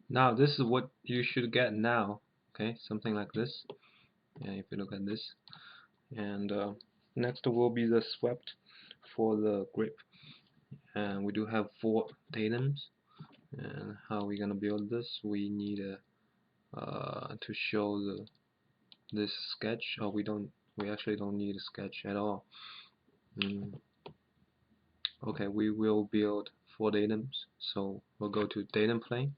Now this is what you should get now. Okay, something like this. And if you look at this, and next will be the swept for the grip. And we do have 4 datums. And how are we gonna build this? We need to show this sketch. Oh, we actually don't need a sketch at all. Mm. Okay, we will build 4 datums. So we'll go to datum plane,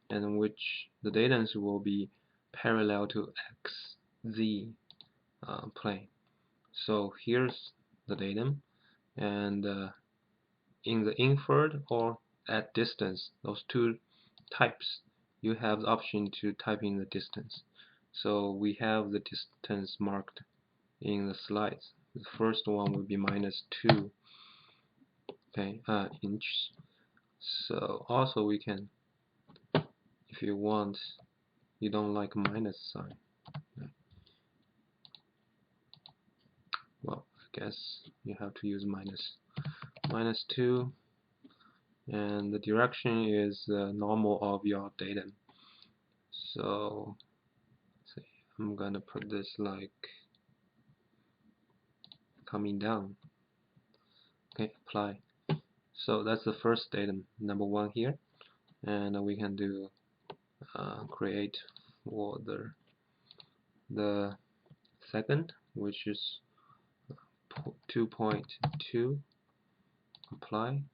and in which the datums will be parallel to x, z plane. So here's the datum, and in the inferred or at distance, those 2 types, you have the option to type in the distance. So we have the distance marked in the slides. The first one will be -2, okay, inches. So also we can, if you want, you don't like minus sign. Well, I guess you have to use -2, and the direction is normal of your datum. So see, I'm gonna put this like coming down. Okay, apply. So that's the first datum, number 1 here, and we can do create for the second, which is 2.2, apply,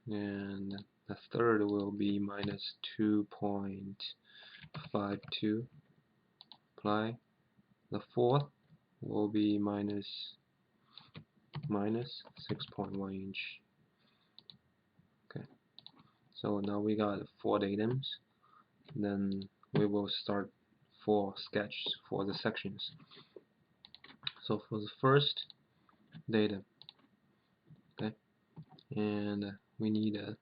and the third will be -2.52, apply. The fourth will be minus 6.1 inch. Okay, so now we got 4 datums. Then we will start 4 sketches for the sections. So for the first datum, okay, and we need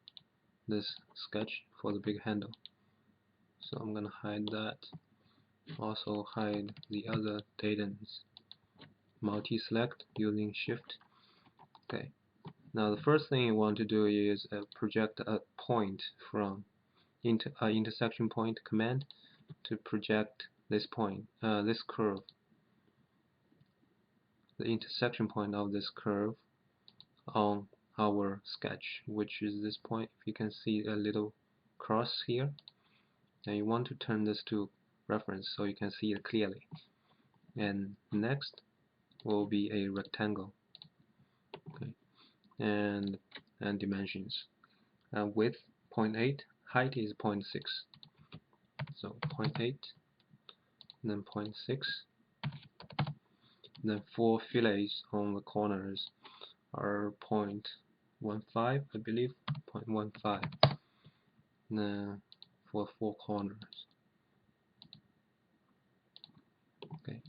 this sketch for the big handle. So I'm gonna hide that. Also hide the other datums. Multi-select using Shift. Okay. Now the first thing you want to do is project a point from intersection point command to project this point, this curve, the intersection point of this curve on our sketch, which is this point. If you can see a little cross here, and you want to turn this to reference so you can see it clearly. And next will be a rectangle, okay, and dimensions. Width 0.8, height is 0.6. So 0.8, then 0.6, then 4 fillets on the corners are 0.15, I believe, 0.15. Then for 4 corners. Okay.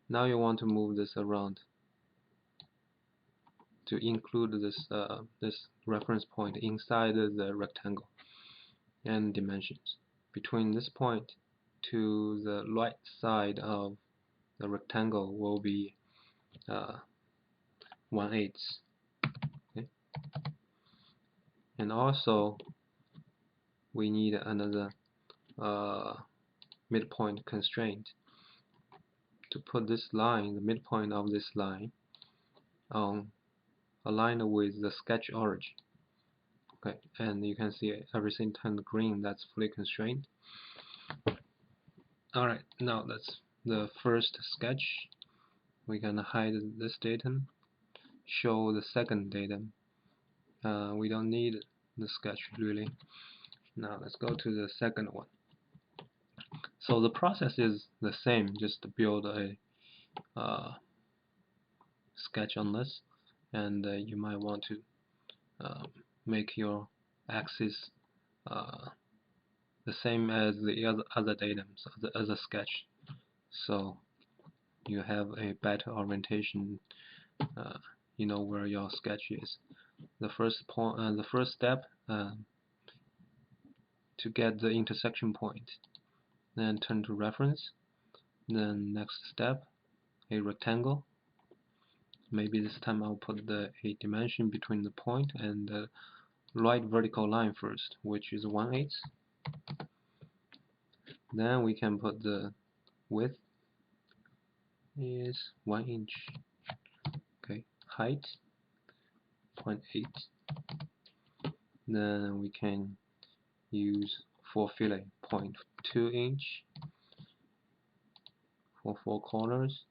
Now you want to move this around to include this reference point inside the rectangle, and dimensions. Between this point to the right side of the rectangle will be 1/8. Okay. And also we need another midpoint constraint to put this line, the midpoint of this line, aligned with the sketch origin. Okay, and you can see everything turned green. That's fully constrained. Alright, now that's the first sketch. We can hide this datum, show the second datum. We don't need the sketch really. Now let's go to the second one. So the process is the same, just to build a sketch on this, and you might want to make your axis the same as the other datums, the other sketch, so you have a better orientation. You know where your sketch is. The first point, the first step, to get the intersection point, then turn to reference. Then next step, a rectangle. Maybe this time I'll put a dimension between the point and the right vertical line first, which is 1/8. Then we can put the width is 1 inch. Okay, height 0.8. Then we can use for fillet 0.2 inch for 4 corners.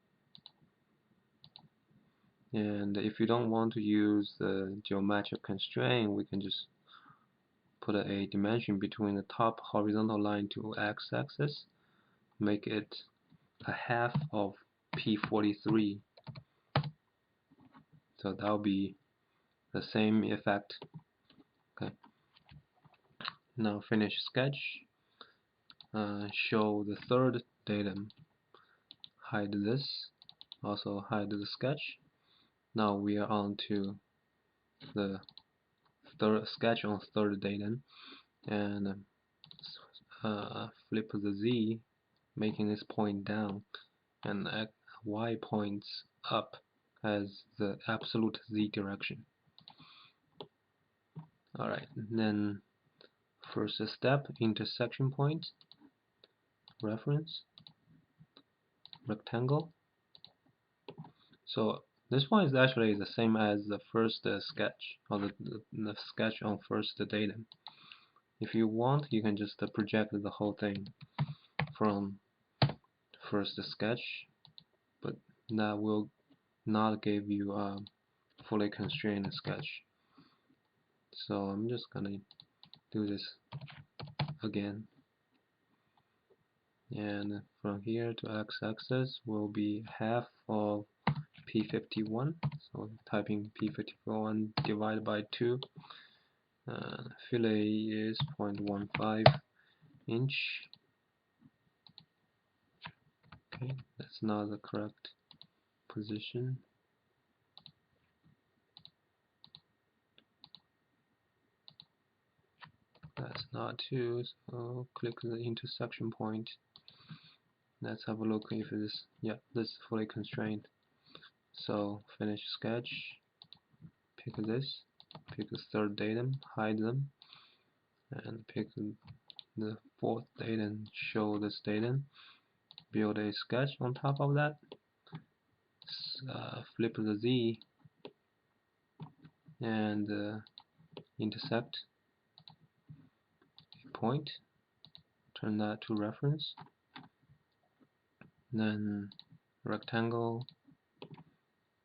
And if you don't want to use the geometric constraint, we can just put a dimension between the top horizontal line to x-axis, make it a half of P43. So that'll be the same effect. Okay. Now finish sketch. Show the third datum. Hide this. Also hide the sketch. Now we are on to the third sketch on third datum, and flip the Z, making this point down, and Y points up as the absolute Z direction. Alright, then first step, intersection point, reference, rectangle. So this one is actually the same as the first sketch, or the sketch on first datum. If you want, you can just project the whole thing from first sketch, but that will not give you a fully constrained sketch. So I'm just gonna do this again, and from here to x-axis will be half of P51. So typing P51 divided by 2. Fillet is 0.15 inch. Okay, that's not the correct position. That's not 2, so click the intersection point. Let's have a look if this, yeah, this is fully constrained. So finish sketch, pick this, pick the third datum, hide them, and pick the fourth datum, show this datum, build a sketch on top of that, flip the Z, and intersect a point, turn that to reference, then rectangle,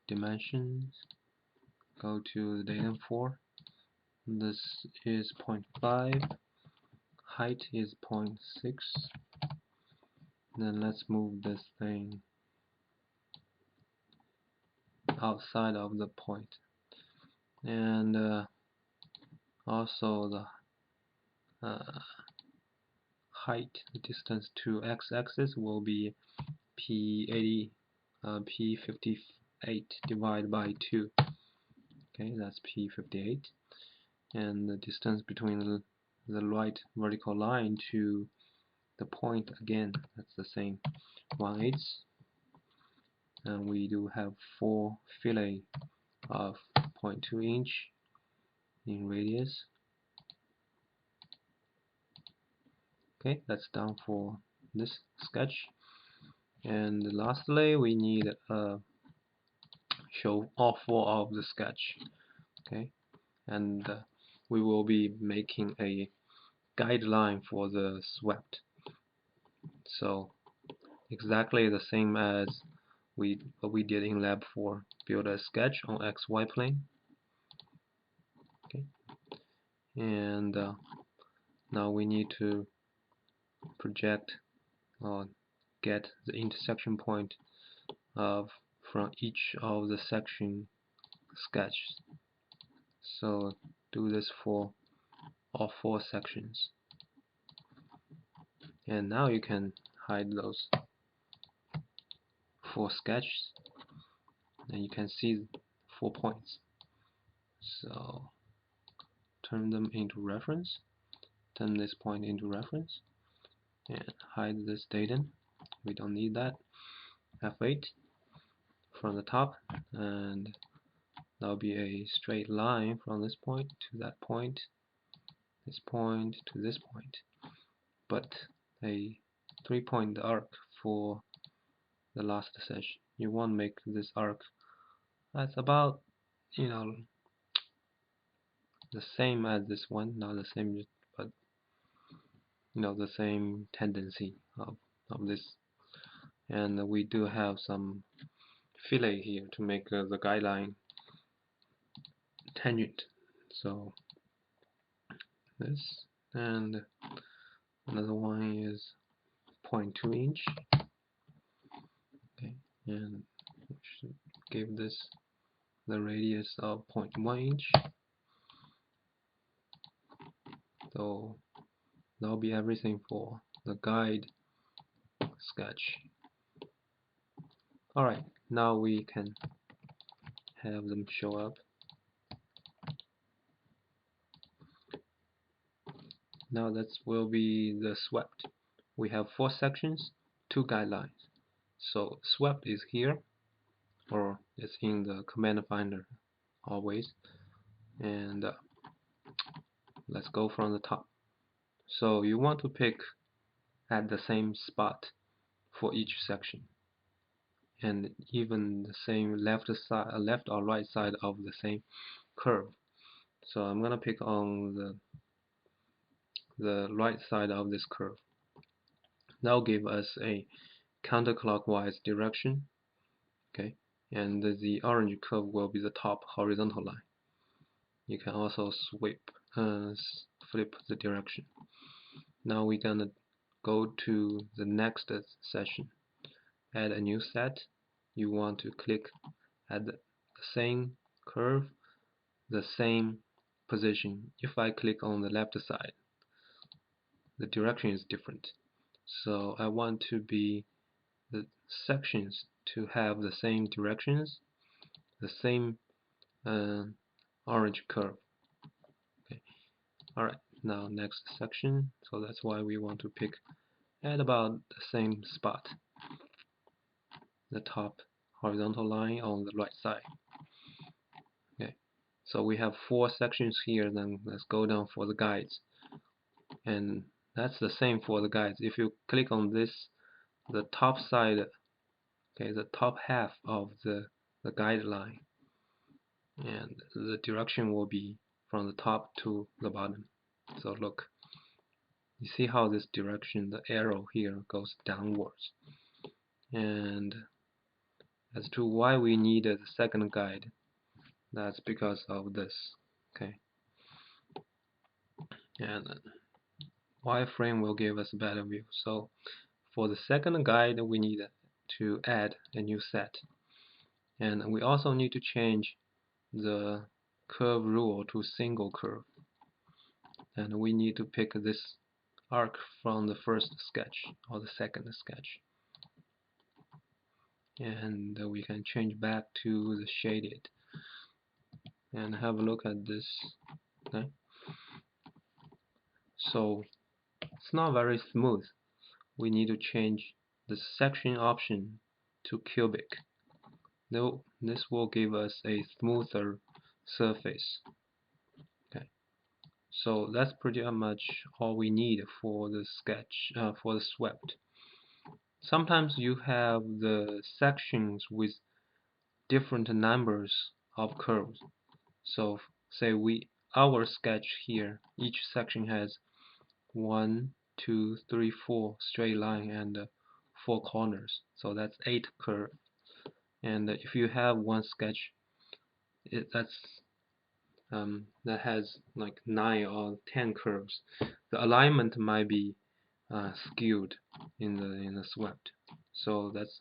dimensions, go to the datum 4, this is 0.5, height is 0.6, then let's move this thing outside of the point, and also the height distance to x-axis will be P58 divided by 2. Okay, that's P58, and the distance between the right vertical line to the point, again, that's the same, 1/8. And we do have 4 fillet of 0.2 inch in radius. Okay, that's done for this sketch. And lastly, we need show all 4 of the sketch. Okay, and we will be making a guideline for the swept. So exactly the same as what we did in lab 4. Build a sketch on XY plane. Okay, and now we need to project or get the intersection point of from each of the section sketches. So do this for all 4 sections, and now you can hide those 4 sketches, and you can see 4 points. So turn them into reference, turn this point into reference, and hide this datum. We don't need that. F8 from the top, and that'll be a straight line from this point to that point, this point to this point, but a 3-point arc for the last session. You want to make this arc that's about, you know, the same as this one, not the same, but the same tendency of this. And we do have some fillet here to make the guideline tangent. So this, and another one is 0.2 inch. Okay, and we should give this the radius of 0.1 inch. So that'll be everything for the guide sketch. Alright, now we can have them show up. Now that will be the swept. We have 4 sections, 2 guidelines. So swept is here, or it's in the command finder always. And let's go from the top. So you want to pick at the same spot for each section, and even the same left or right side of the same curve. So I'm gonna pick on the right side of this curve. That'll give us a counterclockwise direction. Okay, and the orange curve will be the top horizontal line. You can also flip the direction. Now we're gonna go to the next session. Add a new set. You want to click at the same curve, the same position. If I click on the left side, the direction is different. So I want to be the sections to have the same directions, the same orange curve. Okay. Alright, now next section. So that's why we want to pick at about the same spot, the top horizontal line on the right side. Okay, so we have 4 sections here. Then let's go down for the guides, and that's the same for the guides. If you click on this, the top side, okay, the top half of the guideline, and the direction will be from the top to the bottom. So look, you see how this direction, the arrow here, goes downwards. And as to why we need a second guide, that's because of this. Okay, and wireframe will give us a better view. So for the second guide, we need to add a new set, and we also need to change the curve rule to single curve, and we need to pick this arc from the first sketch or the second sketch, and we can change back to the shaded and have a look at this. Okay, so it's not very smooth. We need to change the section option to cubic. Now this will give us a smoother surface. Okay, so that's pretty much all we need for the sketch, for the swept. Sometimes you have the sections with different numbers of curves. So say our sketch here, each section has 1, 2, 3, 4 straight line and 4 corners. So that's 8 curves. And if you have one sketch that has like 9 or 10 curves, the alignment might be skewed in the swept. So that's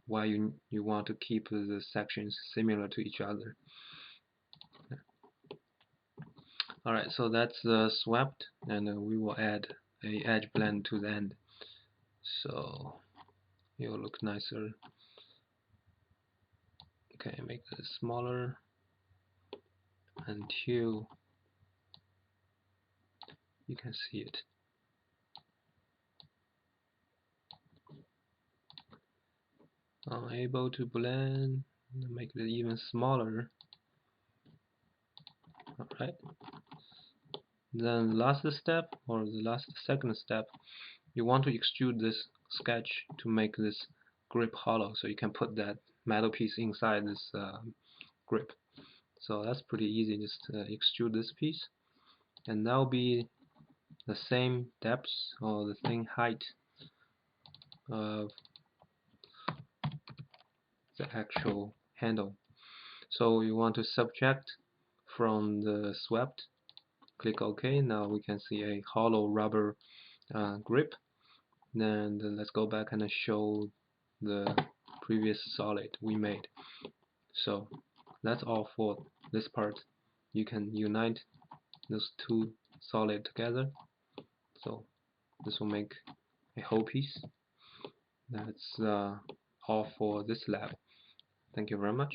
why you want to keep the sections similar to each other. Alright, so that's the swept, and we will add a edge blend to the end, so it will look nicer. Okay, make it smaller until you can see it. Unable to blend, make it even smaller. Alright, then last step, or the second step, you want to extrude this sketch to make this grip hollow, so you can put that metal piece inside this grip. So that's pretty easy. Just extrude this piece, and that'll be the same depth or the same height of the actual handle. So you want to subtract from the swept, click OK. Now we can see a hollow rubber grip. Then let's go back and show the previous solid we made. So that's all for this part. You can unite those two solid together. So this will make a whole piece. That's all for this lab. Thank you very much.